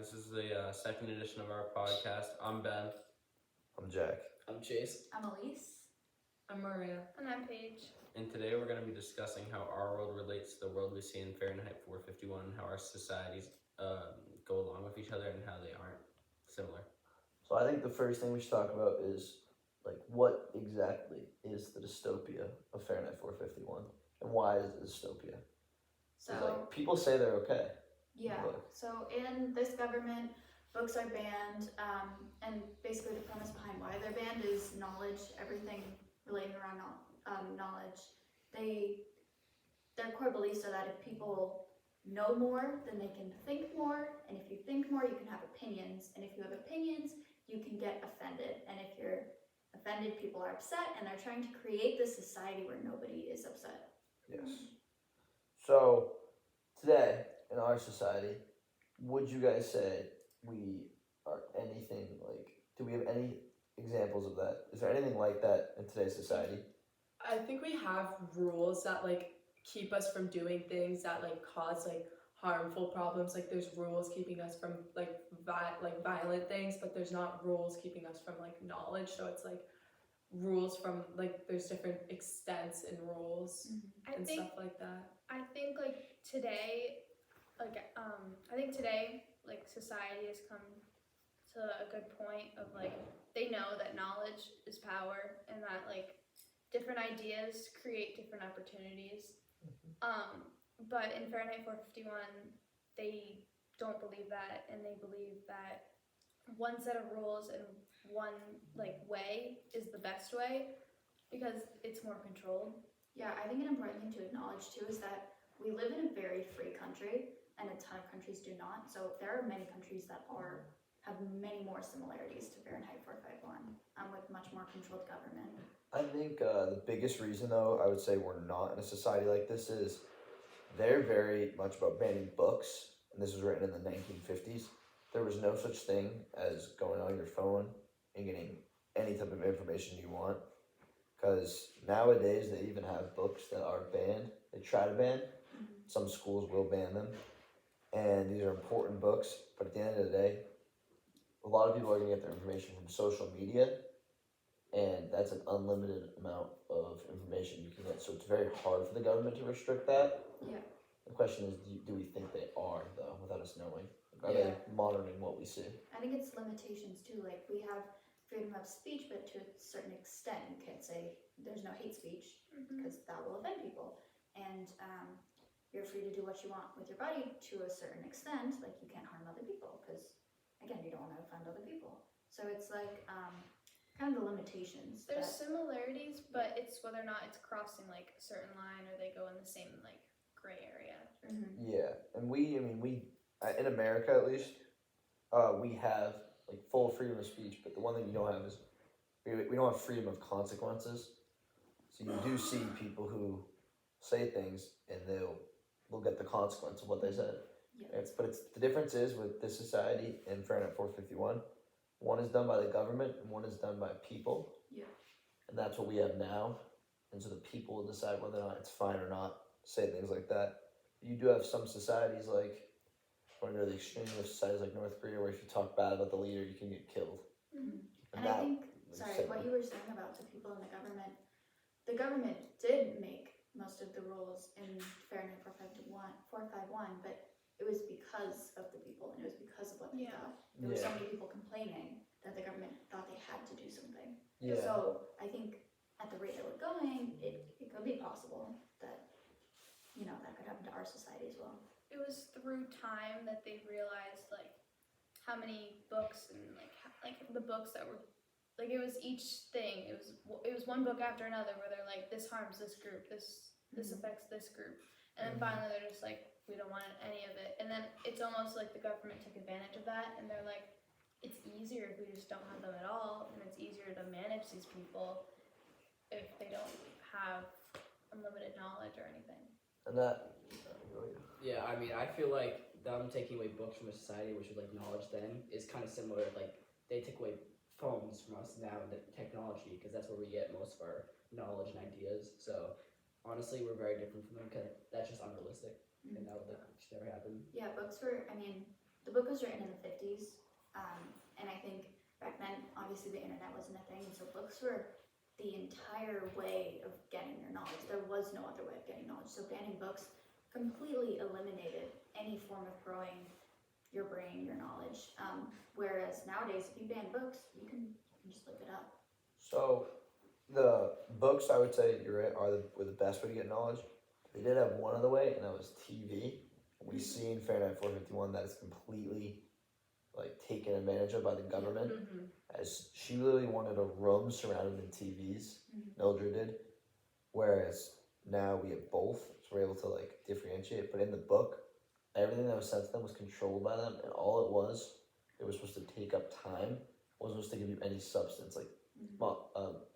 This is the second edition of our podcast. I'm Ben. I'm Jack. I'm Chase. I'm Elise. I'm Maria. And I'm Paige. And today we're going to be discussing how our world relates to the world we see in Fahrenheit 451, and how our societies go along with each other and how they aren't similar. So I think the first thing we should talk about is what exactly is the dystopia of Fahrenheit 451, and why is it a dystopia? So people say they're okay. yeah. So in this government, books are banned, and basically the premise behind why they're banned is knowledge. Everything relating around knowledge. Their core beliefs are that if people know more, then they can think more, and if you think more, you can have opinions, and if you have opinions, you can get offended, and if you're offended, people are upset, and they're trying to create this society where nobody is upset. Yes. So today in our society, would you guys say we are anything like? Do we have any examples of that? Is there anything like that in today's society? I think we have rules that keep us from doing things that cause harmful problems. There's rules keeping us from violent things, but there's not rules keeping us from knowledge. So it's rules from there's different extents in rules and stuff like that. I think today, I think today society has come to a good point of they know that knowledge is power and that different ideas create different opportunities. But in Fahrenheit 451, they don't believe that, and they believe that one set of rules and one way is the best way because it's more controlled. Yeah, I think an important thing to acknowledge too is that we live in a very free country, and a ton of countries do not. So there are many countries that have many more similarities to Fahrenheit 451, with much more controlled government. I think the biggest reason, though, I would say we're not in a society like this is they're very much about banning books, and this was written in the 1950s. There was no such thing as going on your phone and getting any type of information you want, because nowadays they even have books that are banned. They try to ban. Some schools will ban them, and these are important books, but at the end of the day, a lot of people are going to get their information from social media, and that's an unlimited amount of information you can get. So it's very hard for the government to restrict that. Yeah. The question is, do we think they are, though, without us knowing? Are they monitoring what we see? I think it's limitations too. We have freedom of speech, but to a certain extent, you can't say there's no hate speech because that will offend people. And you're free to do what you want with your body to a certain extent. You can't harm other people because, again, you don't want to offend other people. So it's kind of the limitations. There's similarities, but it's whether or not it's crossing a certain line or they go in the same gray area. Yeah, and we in America at least, we have full freedom of speech, but the one thing you don't have is we don't have freedom of consequences. So you do see people who say things and they'll get the consequence of what they said. Yeah. But the difference is with this society and Fahrenheit 451, one is done by the government and one is done by people. Yeah. And that's what we have now. And so the people will decide whether or not it's fine or not to say things like that. You do have some societies under the extremist societies like North Korea, where if you talk bad about the leader, you can get killed. And I think, what you were saying about the people in the government did make most of the rules in Fahrenheit 451, but it was because of the people, and it was because of what they thought. There were so many people complaining that the government thought they had to do something. Yeah. So I think at the rate that we're going, it could be possible that, that could happen to our society as well. It was through time that they realized how many books and the books that were it was each thing. It was one book after another where they're this harms this group, this affects this group, and then finally they're just we don't want any of it. And then it's almost the government took advantage of that, and they're it's easier if we just don't have them at all, and it's easier to manage these people if they don't have unlimited knowledge or anything. And that. Yeah, I feel them taking away books from a society which was knowledge then is kind of similar. They take away phones from us now and the technology, because that's where we get most of our knowledge and ideas. So honestly, we're very different from them, because that's just unrealistic, and that would never happen. Yeah, books were, the book was written in the 50s, and I think back then, obviously, the internet wasn't a thing, so books were the entire way of getting your knowledge. There was no other way of getting knowledge. So banning books completely eliminated any form of growing your brain, your knowledge. Whereas nowadays, if you ban books, you can just look it up. So the books, I would say you're right, were the best way to get knowledge. They did have one other way, and that was TV. We see in Fahrenheit 451 that is completely like taken advantage of by the government, as she literally wanted a room surrounded in TVs. Mildred did, whereas now we have both, so we're able to like differentiate. But in the book, everything that was sent to them was controlled by them, and all it was supposed to take up time. It wasn't supposed to give you any substance. Like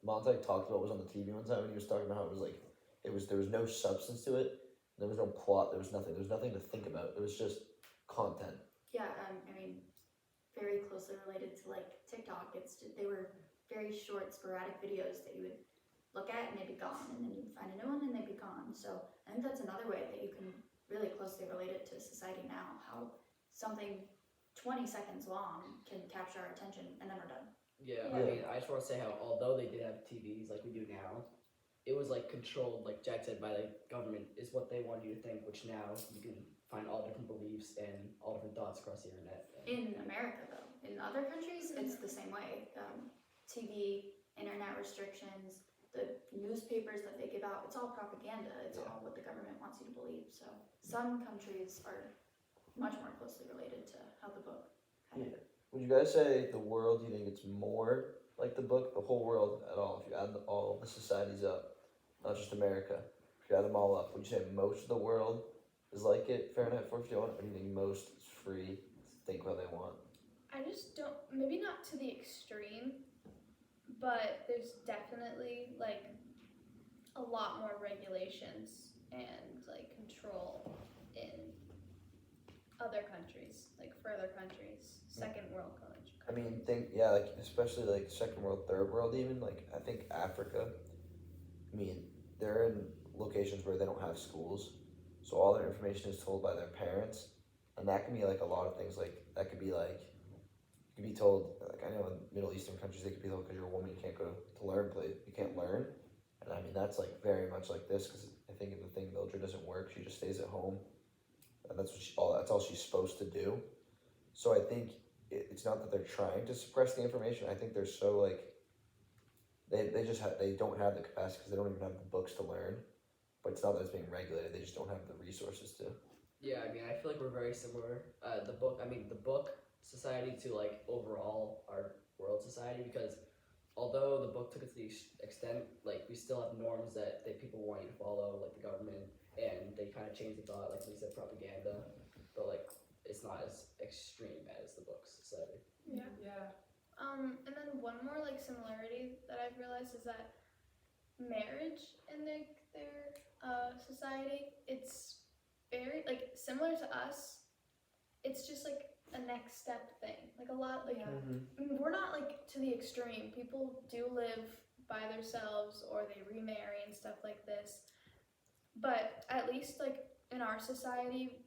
Montag talked about was on the TV one time, and he was talking about how it was like there was no substance to it. There was no plot. There was nothing. There was nothing to think about. It was just content. Yeah, I mean, very closely related to like TikTok. They were very short, sporadic videos that you would look at and they'd be gone, and then you'd find a new one and they'd be gone. So I think that's another way that you can really closely relate it to society now. How something 20 seconds long can capture our attention and then we're done. Yeah, I mean, I just want to say how although they did have TVs like we do now, it was like controlled, like Jack said, by the government is what they want you to think. Which now you can find all different beliefs and all different thoughts across the internet. In America, though, in other countries, it's the same way. TV, internet restrictions, the newspapers that they give out, it's all propaganda. It's all what the government wants you to believe. So some countries are much more closely related to how the book kind of. Would you guys say the world? Do you think it's more like the book, the whole world at all? If you add all the societies up, not just America, if you add them all up, would you say most of the world is like it, Fahrenheit 451, or do you think most is free to think what they want? I just don't, maybe not to the extreme, but there's definitely like a lot more regulations and like control in other countries, like further countries, second world countries. I mean, like especially like second world, third world, even like I think Africa. I mean, they're in locations where they don't have schools, so all their information is told by their parents, and that can be like a lot of things. Like that could be like you could be told. Like I know in Middle Eastern countries, they could be told because you're a woman, you can't go to learn, you can't learn, and I mean that's like very much like this because I think the thing Mildred doesn't work. She just stays at home, and that's all she's supposed to do. So I think it's not that they're trying to suppress the information. I think they're so like they don't have the capacity because they don't even have the books to learn. But it's not that it's being regulated; they just don't have the resources to. Yeah, I mean, I feel like we're very similar. The book society to like overall our world society, because although the book took it to the extent, like we still have norms that people want you to follow, like the government, and they kind of change the thought, like we said, propaganda, but like it's not as extreme as the book society. Yeah. Yeah. And then one more like similarity that I've realized is that marriage in their society, it's very like similar to us. It's just like a next step thing. Like a lot like I mean, we're not like to the extreme. People do live by themselves or they remarry and stuff like this. But at least like in our society,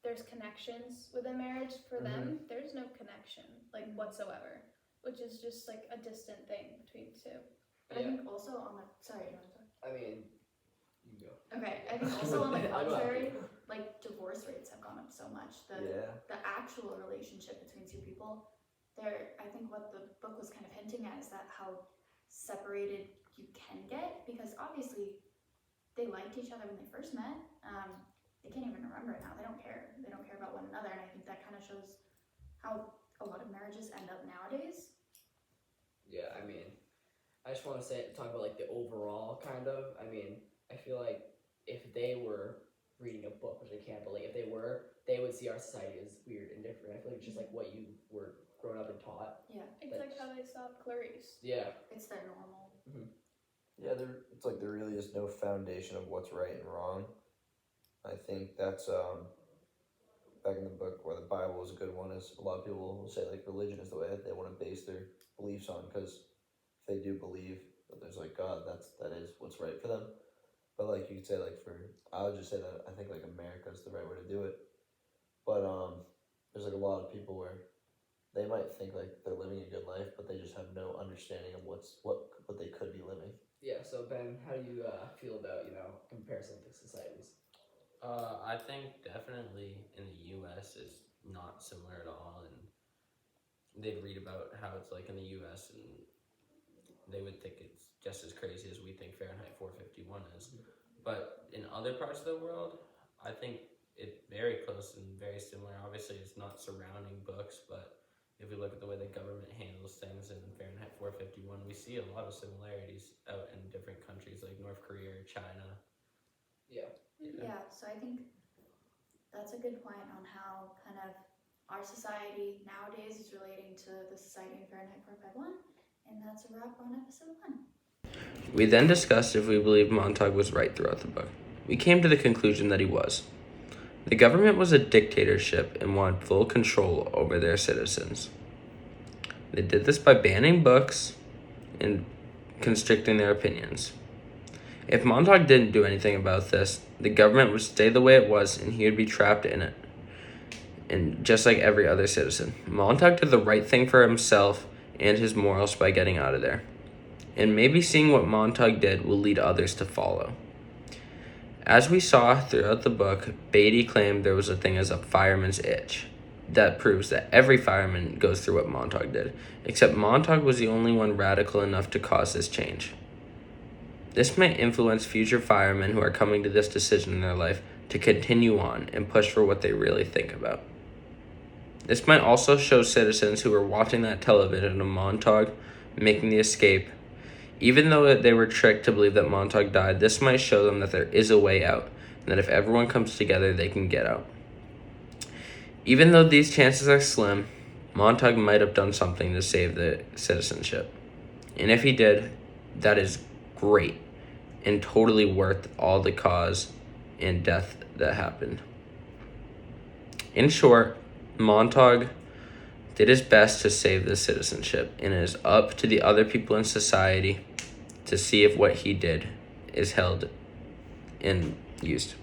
there's connections within marriage. For them, there's no connection like whatsoever, which is just like a distant thing between the two. But I think also on the sorry, you want to talk? I mean, you go. Okay, I think also on the I know. contrary, like divorce rates have gone up so much. Yeah. The actual relationship between two people, I think what the book was kind of hinting at is that how separated you can get, because obviously they liked each other when they first met. They can't even remember it now. They don't care. They don't care about one another, and I think that kind of shows how a lot of marriages end up nowadays. Yeah, I mean, I just want to talk about like the overall kind of. I mean, I feel like if they were reading a book, which they can't, but like if they were, they would see our society as weird and different. I feel like it's just like what you were grown up and taught. Yeah, It's like how they saw Clarice. Yeah. it's their normal. Yeah, it's like there really is no foundation of what's right and wrong. I think that's back in the book where the Bible is a good one. Is a lot of people will say like religion is the way that they want to base their beliefs on, because if they do believe that there's like God, that is what's right for them. But like you could say like I would just say that I think like America is the right way to do it. But there's like a lot of people where they might think like they're living a good life, but they just have no understanding of what they could be living. Yeah. So Ben, how do you feel about comparison to societies? I think definitely in the U.S. is not similar at all, and they'd read about how it's like in the U.S. and they would think it's just as crazy as we think Fahrenheit 451 is. But in other parts of the world, I think it's very close and very similar. Obviously, it's not surrounding books, but if we look at the way the government handles things in Fahrenheit 451, we see a lot of similarities out in different countries like North Korea or China. Yeah. Yeah, so I think that's a good point on how kind of our society nowadays is relating to the society in Fahrenheit 451, and that's a wrap on episode 1. We then discussed if we believed Montauk was right throughout the book. We came to the conclusion that he was. The government was a dictatorship and wanted full control over their citizens. They did this by banning books and constricting their opinions. If Montauk didn't do anything about this, the government would stay the way it was and he would be trapped in it. And just like every other citizen, Montauk did the right thing for himself and his morals by getting out of there. And maybe seeing what Montauk did will lead others to follow. As we saw throughout the book, Beatty claimed there was a thing as a fireman's itch. That proves that every fireman goes through what Montauk did, except Montauk was the only one radical enough to cause this change. This might influence future firemen who are coming to this decision in their life to continue on and push for what they really think about. This might also show citizens who are watching that television of Montauk making the escape. Even though they were tricked to believe that Montauk died, this might show them that there is a way out, and that if everyone comes together, they can get out. Even though these chances are slim, Montauk might have done something to save the citizenship. And if he did, that is great and totally worth all the cause and death that happened. In short, Montauk did his best to save the citizenship, and it is up to the other people in society to see if what he did is held and used.